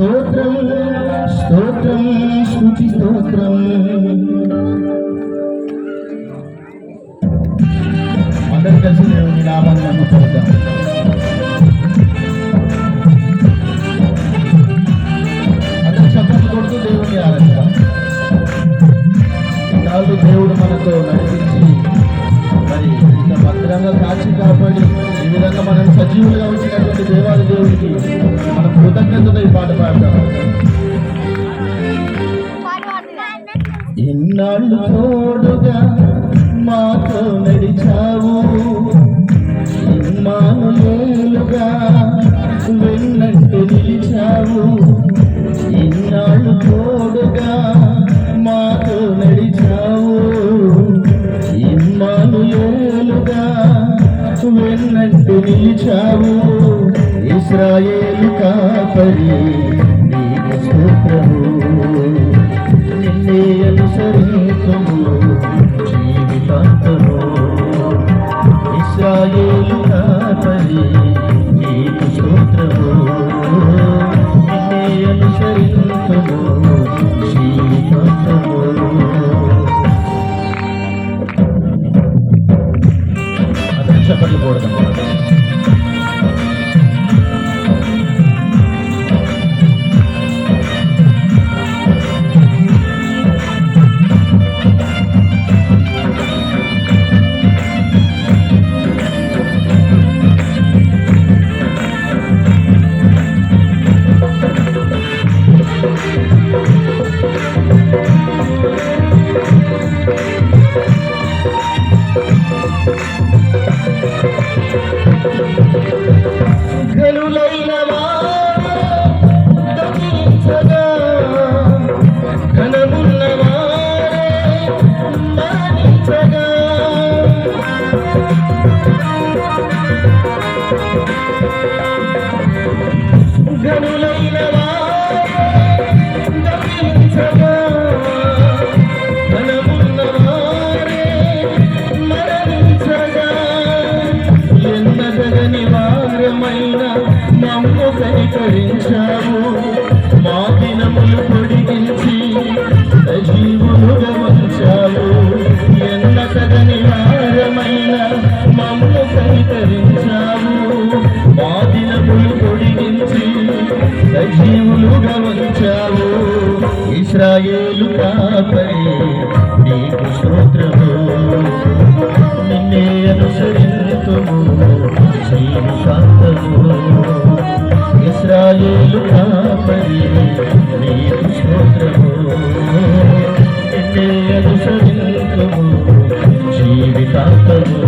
స్తోత్రం స్తోత్రం స్తుతి స్తోత్రం. అందరూ కలిసి దేవుని నామాన్ని నమ్ముకుందాం. అందరూ చప్పట్లు కొడుతూ దేవుని ఆరాధిద్దాం. ఈనాడు దేవుడు మనతో నడిపించి మరి ఇంత భద్రంగా కాచి కాపాడి ఈ విధంగా మనం సజీవులుగా ఉంచినటువంటి దేవాది దేవుడికి మనం కృతజ్ఞతతో ఈ పాట పాడతాం. ఇన్నాళ్ళు తోడుగా మాతో నడిచావు, ఇమ్మానుయేలుగా వెన్నంటి నిలిచావు. ఇన్నాళ్ళు తోడుగా మాతో నడిచావు, ఇమ్మానుయేలుగా వెన్నంటి నిలిచావు. ఇశ్రాయేలు కాపరి నీకు స్తోత్రము, నిన్నే అనుసరింతుము జీవితాంతము. ఇశ్రాయేలు కాపరి నీకు స్తోత్రము, నిన్నే అనుసరింతుము జీవితాంతము. అతను చెప్పట్లు కూడదాం. మా దినములు పొడిగించి సజీవులుగా ఉంచావు. ఎన్న సగని వారమైన మమ్ము కనికరించావు. మా దినములు పొడిగించి సజీవులుగా ఉంచావు. ఇశ్రాయేలు కాపరి నీకు స్తోత్రము, నిన్నే అనుసరింతుము జీవితాంతము. ఇశ్రాయేలు కాపరి నీకు స్తోత్రము, నిన్నే అనుసరింతుము జీవితాంతము.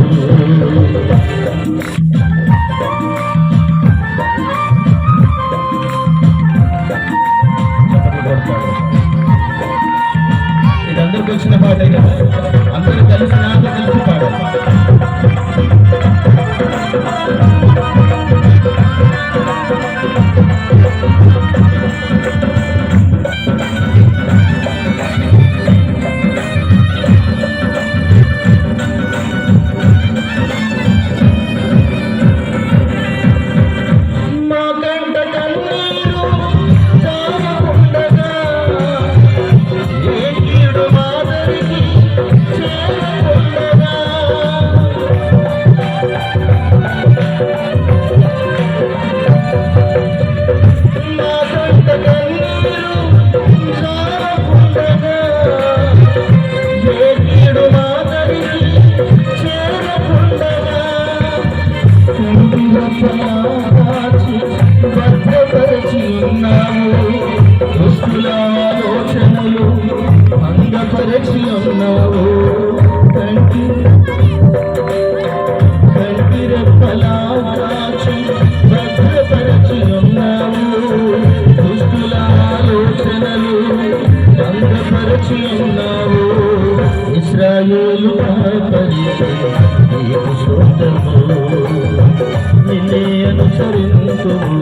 ఇది అందరికి వచ్చిన పాటే కదా, అందరూ కలిసి నాతో కలిసి పాడాలి. భద్రపరిచి ఉన్నావు, దుష్టుల ఆలోచనలు భంగపరిచి ఉన్నావు. కంటి రెప్పలా కాచి భద్రపరిచి ఉన్నావు, దుష్టుల ఆలోచనలు భంగపరిచి ఉన్నావు. ఇశ్రాయేలు కాపరి నీకు స్తోత్రము, నిన్నే అనుసరింతుము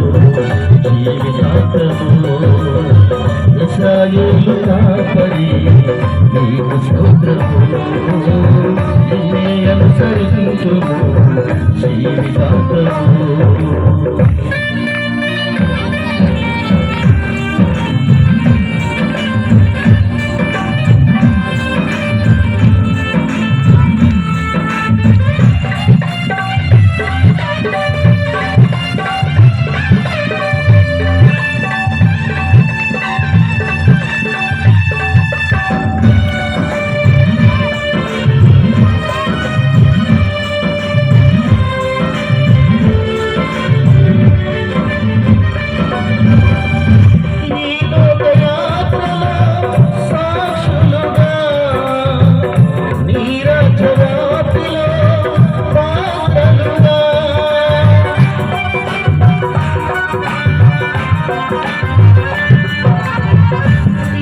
జీవితాంతము. ఇశ్రాయేలు కాపరి నీకు స్తోత్రము, నిన్నే అనుసరింతుము జీవితాంతము.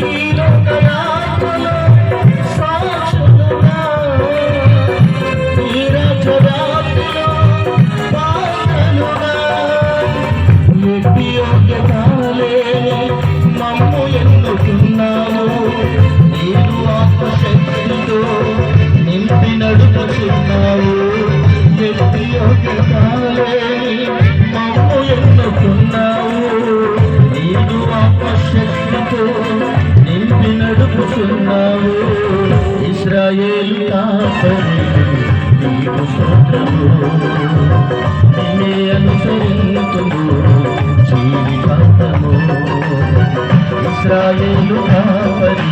ఈ లోకయాత్రలో సాక్షులుగా, ఈ రాజ్యవ్యాప్తిలో పాత్రలుగా, ఎట్టి యోగ్యతలే మమ్ము ఎన్నుకున్నావు. నీరు ఆత్మశక్తితో నింపి నడుపుచున్నావు. ఎట్టి యోగ్యతలే మమ్ము ఎన్నుకున్నావు. నీరు ఆత్మశక్తితో నింపి నడుపుచున్నావు. ఇశ్రాయేలు కాపరి నీకు స్తోత్రము. నిన్నే అనుసరింతుము జీవితాంతము. ఇశ్రాయేలు కాపరి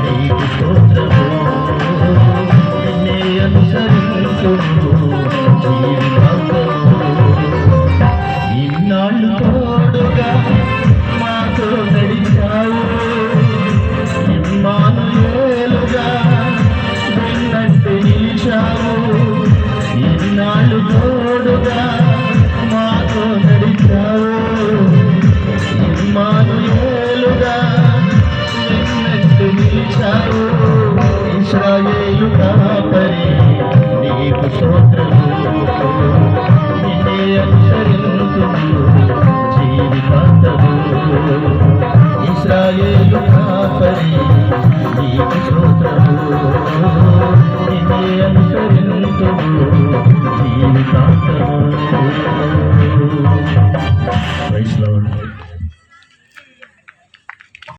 నీకు స్తోత్రము. నిన్నే అనుసరింతుము జీవితాంతము. ఇన్నాళ్ళు తోడుగా మాతో నడిచావు. ఇమ్మానుయేలుగా విన్నట్టు నిలిచావు. ఇన్నాళ్ళు తోడుగా మాతో నడిచావు. ఇమ్మానుయేలుగా విన్నట్టు నిలిచావు. ఇశ్రాయేలు కాపరి నీకు స్తోత్రము. నిన్నే అనుసరింతుము జీవితాంతము. ఇశ్రాయేలు కాపరి నీకు స్తోత్రము.